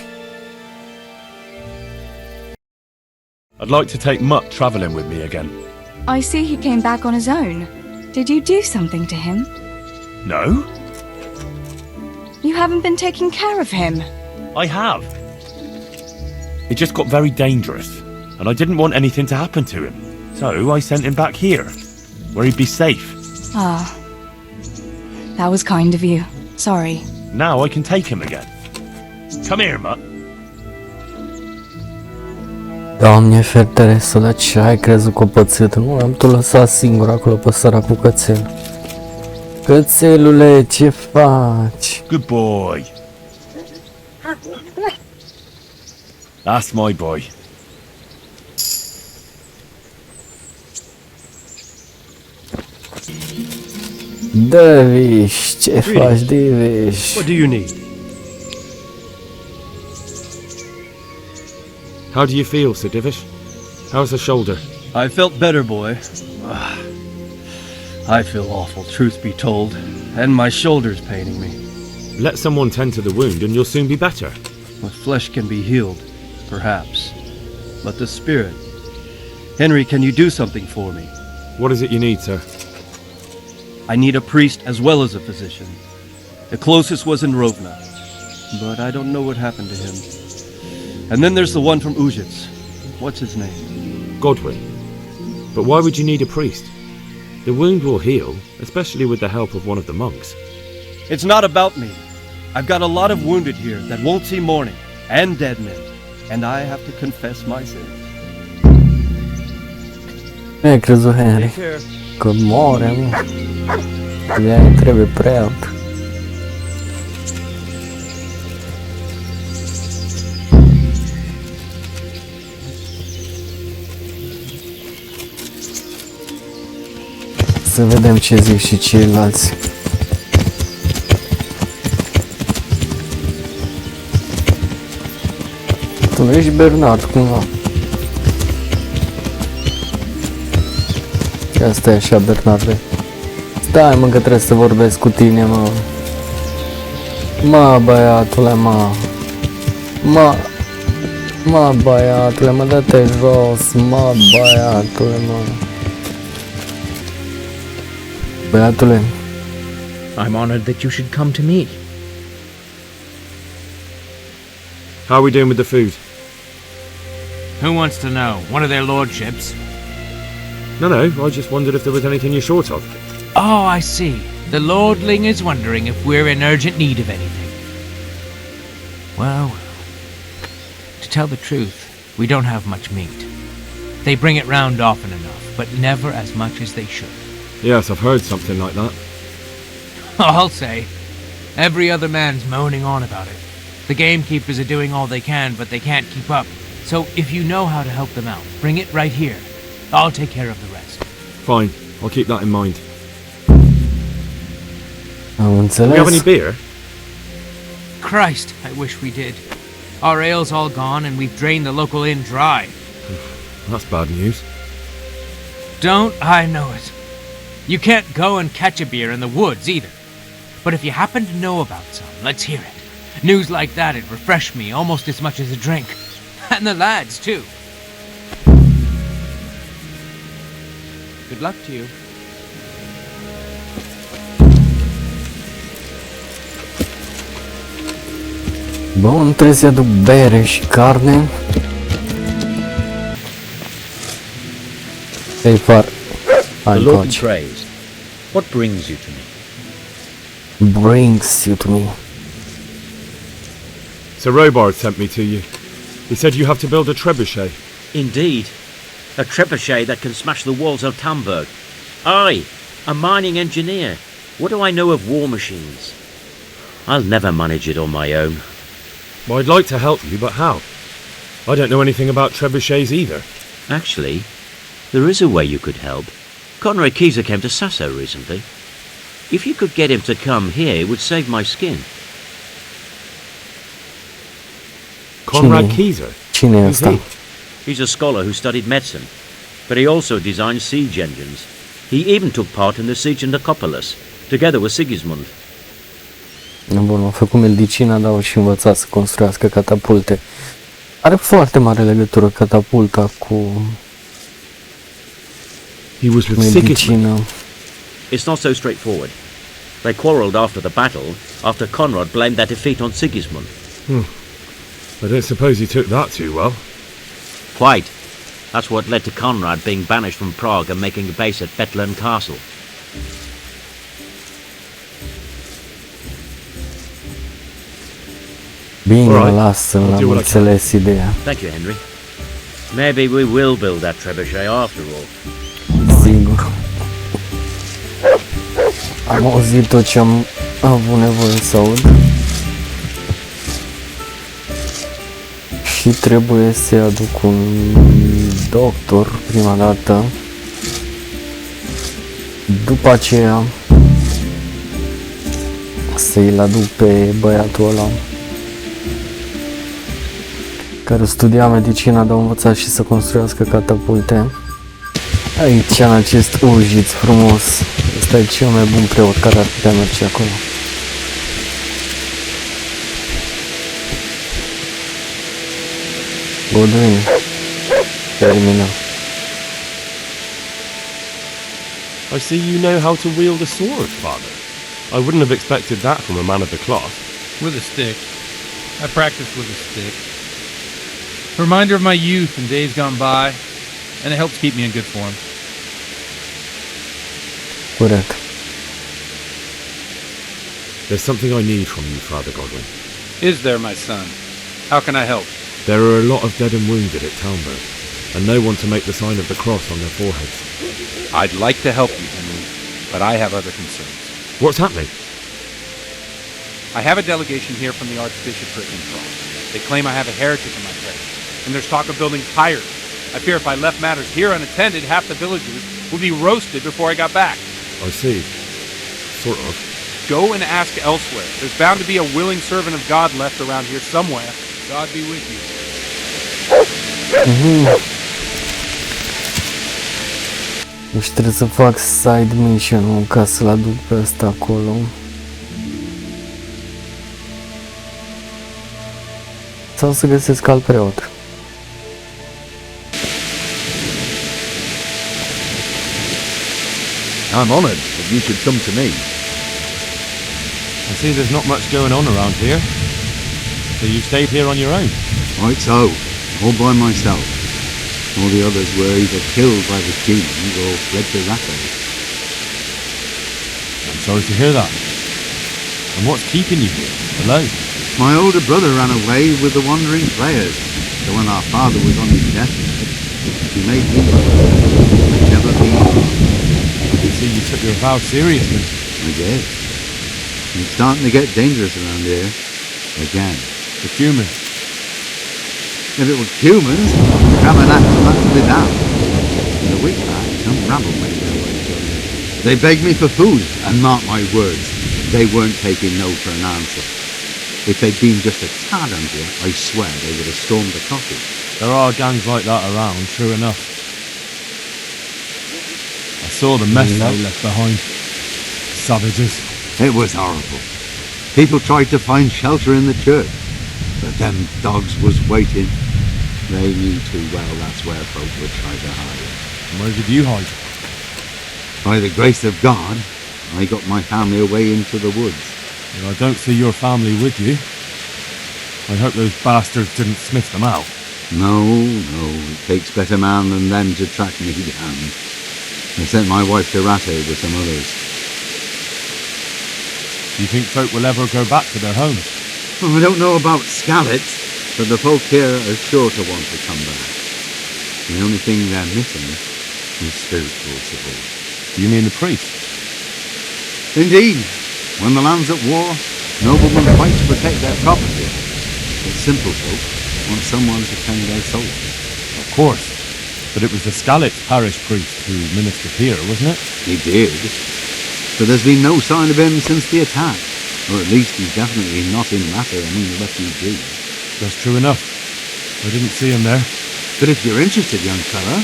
I'd like to take Mutt travelling with me again. I see he came back on his own. Did you do something to him? No? You haven't been taking care of him. I have. It just got very dangerous, and I didn't want anything to happen to him. So I sent him back here, where he'd be safe. Ah. That was kind of you. Sorry. Now I can take him again. Come here, Mutt. Doamne ferteresul, dar ce ai crezut că o pățit? Nu, am tu lăsat singur acolo pe săracul cățel. Cățelule, ce faci? Good boy. That's my boy. Davish, ce faci, Davish? What do you need? How do you feel, Sir Divish? How's the shoulder? I felt better, boy. I feel awful, truth be told, and my shoulder's paining me. Let someone tend to the wound and you'll soon be better. The flesh can be healed, perhaps, but the spirit... Henry, can you do something for me? What is it you need, sir? I need a priest as well as a physician. The closest was in Rovna, but I don't know what happened to him. And then there's the one from Ujits. What's his name? Godwin. But why would you need a priest? The wound will heal, especially with the help of one of the monks. It's not about me. I've got a lot of wounded here that won't see morning, and dead men, and I have to confess my sins. E crezut Henry că moare, mă. De-aia trebuie preot. Să vedem ce zic și ceilalți. Tu ești Bernard, cumva. Ia stai așa, Bernarde. Stai, mă, că trebuie să vorbesc cu tine, mă. Mă, băiatule, mă. Mă, băiatule, mă, dă-te jos, mă, băiatule, mă. Băiatule. I'm honored that you should come to me. How are we doing with the food? Who wants to know? One of their lordships? No, I just wondered if there was anything you're short of. Oh, I see. The lordling is wondering if we're in urgent need of anything. Well, to tell the truth, we don't have much meat. They bring it round often enough, but never as much as they should. Yes, I've heard something like that. I'll say. Every other man's moaning on about it. The gamekeepers are doing all they can, but they can't keep up. So if you know how to help them out, bring it right here. I'll take care of the rest. Fine, I'll keep that in mind. Am înțeles. Do we have any beer? Christ, I wish we did. Our ale's all gone and we've drained the local inn dry. That's bad news. Don't I know it? You can't go and catch a beer in the woods either. But if you happen to know about some, let's hear it. News like that'd refresh me almost as much as a drink. And the lads, too. Good luck to you. Bun, trebuie să aduc bere și carne. Ei, far. The Lord be praised. What brings you to me? Brings you to me. Sir Robard sent me to you. He said you have to build a trebuchet. Indeed. A trebuchet that can smash the walls of Talmberg. I, a mining engineer. What do I know of war machines? I'll never manage it on my own. Well, I'd like to help you, but how? I don't know anything about trebuchets either. Actually, there is a way you could help. Conrad Keyser came to Sasso recently. If you could get him to come here, it would save my skin. Conrad Keyser? Cine e ăsta? He's a scholar who studied medicine, but he also designed siege engines. He even took part in the siege in Nicopolis, together with Sigismund. Bun, a făcut medicină, dar au și învățat să construiască catapulte. Are foarte mare legătură catapulta cu medicină. It's not so straightforward. They quarrelled after the battle, after Conrad blamed their defeat on Sigismund. I don't suppose he took that too well. Quite. That's what led to Conrad being banished from Prague and making a base at Bethlehem Castle. Bine, lasă, am înțeles ideea. Thank you, Henry. Maybe we will build that trebuchet after all. Sigur. Am auzit tot ce am avut nevoie să aud. Și trebuie să aduc un doctor prima dată. După aceea să-i aduc pe băiatul ăla care studia medicina, dar a învățat și să construiască catapulte. Aici, în acest ujiț frumos, ăsta e cel mai bun preot care ar putea merge acolo. Godwin, termină. I see you know how to wield a sword, Father. I wouldn't have expected that from a man of the cloth. With a stick. I practice with a stick. A reminder of my youth and days gone by, and it helps keep me in good form. Correct. There's something I need from you, Father Godwin. Is there, my son? How can I help? There are a lot of dead and wounded at Talmberg, and no one to make the sign of the cross on their foreheads. I'd like to help you, Henry, but I have other concerns. What's happening? I have a delegation here from the Archbishopric in Prague. They claim I have a heretic in my parish, and there's talk of building pyres. I fear if I left matters here unattended, half the villagers would be roasted before I got back. I see. Sort of. Go and ask elsewhere. There's bound to be a willing servant of God left around here somewhere. God be with you. Deci trebuie să fac side mission-ul ca să-l aduc pe ăsta acolo. Sau să găsesc alt preot. I'm honoured that you should come to me. I see there's not much going on around here. So you stayed here on your own? Right so, all by myself. All the others were either killed by the demons or fled to Ratho. I'm sorry to hear that. And what's keeping you here, alone? My older brother ran away with the wandering players, so when our father was on his deathbed, he made me never be. I see you took your vow seriously. I did. It's starting to get dangerous around here. Again. The humans. If it were humans, come and act with that. In a week back, some rabble made their way. They begged me for food, and mark my words, they weren't taking no for an answer. If they'd been just a tad under, I swear they would have stormed the cottage. There are gangs like that around, true enough. I saw the mess they left behind. Savages. It was horrible. People tried to find shelter in the church, but them dogs was waiting. They knew too well that's where folk would try to hide. And where did you hide? By the grace of God, I got my family away into the woods. Well, I don't see your family with you. I hope those bastards didn't sniff them out. No, it takes better man than them to track me down. I sent my wife to Ratho with some others. Do you think folk will ever go back to their homes? Well, I don't know about Scallops, but the folk here are sure to want to come back. The only thing they're missing is spiritual support. Do you mean the priest? Indeed. When the land's at war, noblemen fight to protect their property. But simple folk want someone to tend their souls. Of course. But it was the Scallops parish priest who ministered here, wasn't it? He did. But there's been no sign of him since the attack. Or at least he's definitely not in Matter among the refugees. That's true enough. I didn't see him there. But if you're interested, young fella,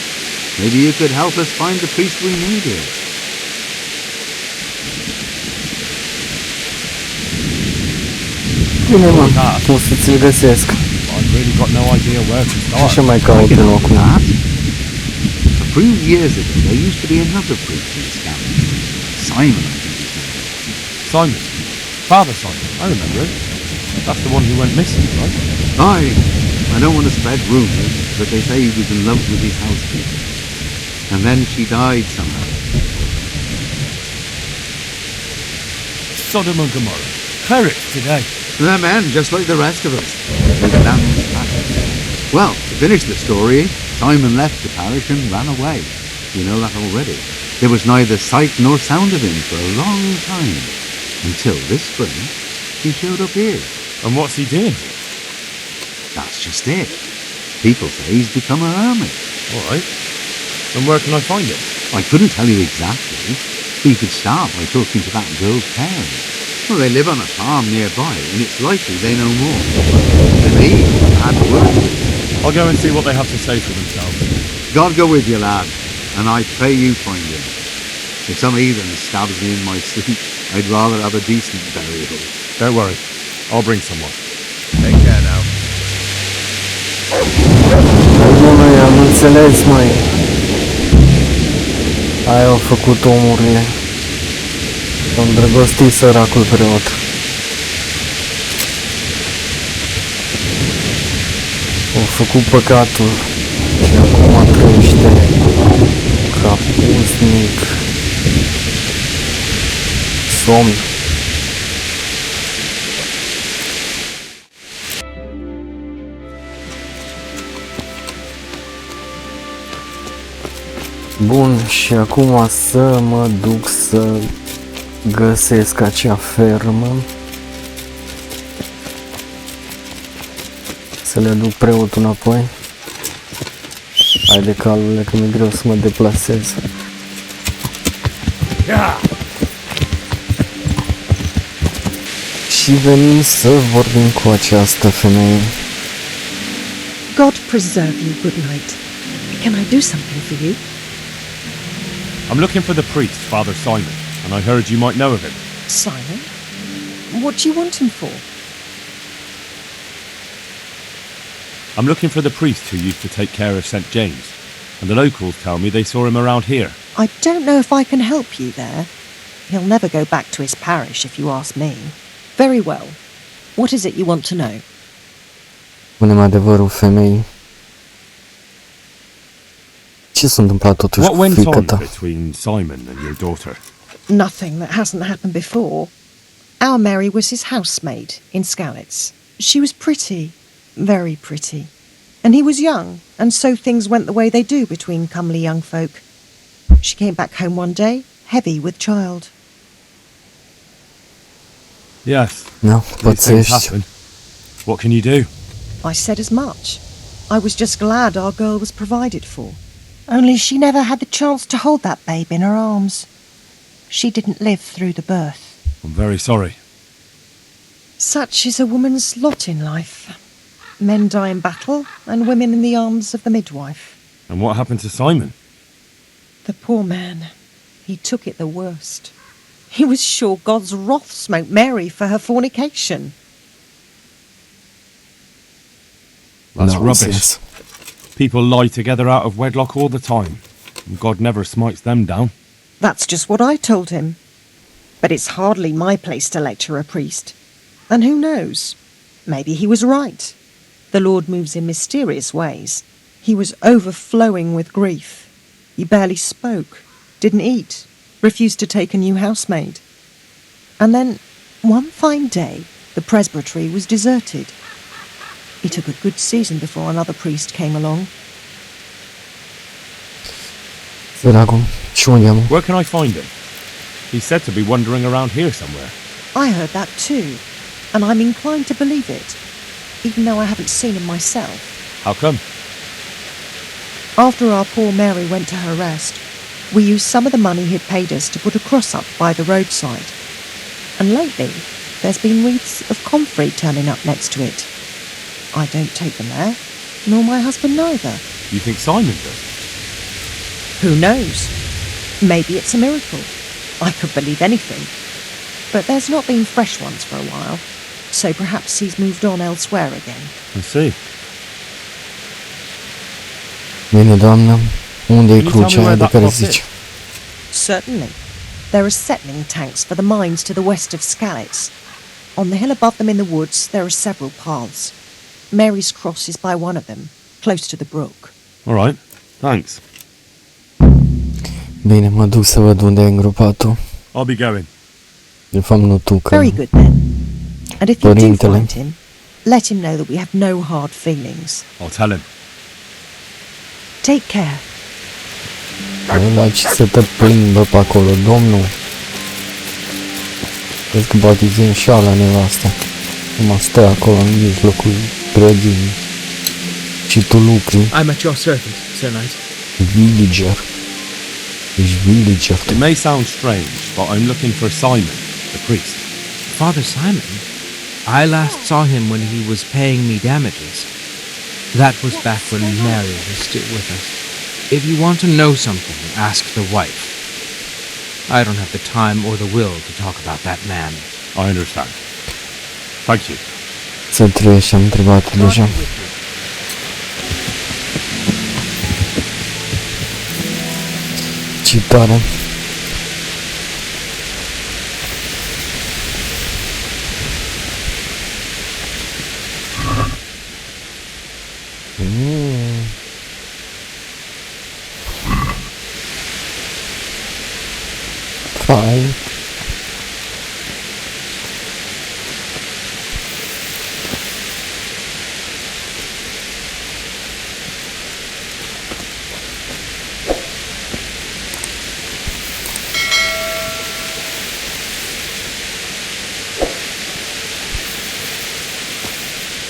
maybe you could help us find the priest we need here. Bine, mă, o să ți-l găsesc. I've really got no idea where to start. Așa mai caut un loc. A few years ago, there used to be another priest in Scotland. Simon, I think his name. Simon? Father Simon? I remember it. That's the one who went missing, right? Aye. I don't want to spread rumours, but they say he was in love with his housekeeper. And then she died somehow. Sodom and Gomorrah. Clerics today. They're men, just like the rest of us. With lamb's passion. Well, to finish the story, Simon left the parish and ran away. You know that already. There was neither sight nor sound of him for a long time. Until this spring, he showed up here. And what's he doing? That's just it. People say he's become a hermit. All right. And where can I find him? I couldn't tell you exactly. But you could start by talking to that girl's parents. Well, they live on a farm nearby, and it's likely they know more. They may even have had word with him. I'll go and see what they have to say for themselves. God go with you, lad, and I pray you find him. If some heathen stabs me in my sleep, I'd rather have a decent burial. Don't worry. I'll bring someone. Take care now. Bună, am înțeles, măi. Aia au făcut omurile. S-a îndrăgostit săracul preot. Au făcut păcatul și acum trăiește ca pusnic. Somn. Bun, și acum să mă duc să găsesc acea fermă. Să le duc preotul înapoi. Haide, calule, că mi-e greu să mă deplasez. Și venim să vorbim cu această femeie. God preserve you, good knight. Can I do something for you? I'm looking for the priest, Father Simon, and I heard you might know of him. Simon? What do you want him for? I'm looking for the priest who used to take care of St. James, and the locals tell me they saw him around here. I don't know if I can help you there. He'll never go back to his parish if you ask me. Very well. What is it you want to know? Spune-mi adevărul, femei. Ce s-a întâmplat totuși What cu went fiica on ta? between Simon and your daughter? Nothing that hasn't happened before. Our Mary was his housemaid in Scallops. She was pretty, very pretty. And he was young, and so things went the way they do between comely young folk. She came back home one day, heavy with child. Yes. No, these things happen. What can you do? I said as much. I was just glad our girl was provided for. Only she never had the chance to hold that babe in her arms. She didn't live through the birth. I'm very sorry. Such is a woman's lot in life. Men die in battle, and women in the arms of the midwife. And what happened to Simon? The poor man, he took it the worst. He was sure God's wrath smote Mary for her fornication. That's Nonsense. rubbish. People lie together out of wedlock all the time, and God never smites them down. That's just what I told him. But it's hardly my place to lecture a priest. And who knows? Maybe he was right. The Lord moves in mysterious ways. He was overflowing with grief. He barely spoke, didn't eat, refused to take a new housemaid. And then, one fine day, The presbytery was deserted. It took a good season before another priest came along. Where can I find him? He's said to be wandering around here somewhere. I heard that too, and I'm inclined to believe it, even though I haven't seen him myself. How come? After our poor Mary went to her rest, we used some of the money he'd paid us to put a cross up by the roadside. And lately, there's been wreaths of comfrey turning up next to it. I don't take them there, nor my husband neither. You think Simon does? Who knows? Maybe it's a miracle. I could believe anything. But there's not been fresh ones for a while, so perhaps he's moved on elsewhere again. I see. Bine, doamnă, unde e crucea aia de care zici? Certainly. There are settling tanks for the mines to the west of Scalets. On the hill above them in the woods, there are several paths. Mary's cross is by one of them, close to the brook. All right, thanks. Bine, mă duc să văd unde ai îngropat tu. I'll be going. De fapt, nu tu, că Very good then. And if you do părintele. find him, let him know that we have no hard feelings. I'll tell him. Take care. Nu lași să te plimbă pe acolo, domnul. Cred că poate zi înșala nevasta. Numai stă acolo în mijlocul grădinii. Și tu lucri. I'm at your service, Sir Knight. Villager. Ești villager. It may sound strange, but I'm looking for Simon, the priest. Father Simon? I last saw him when he was paying me damages. That was back when Mary was still with us. If you want to know something, ask the wife. I don't have the time or the will to talk about that man. I understand. Thank you. Să trăiești, am întrebat deja. Ce tare. Fine.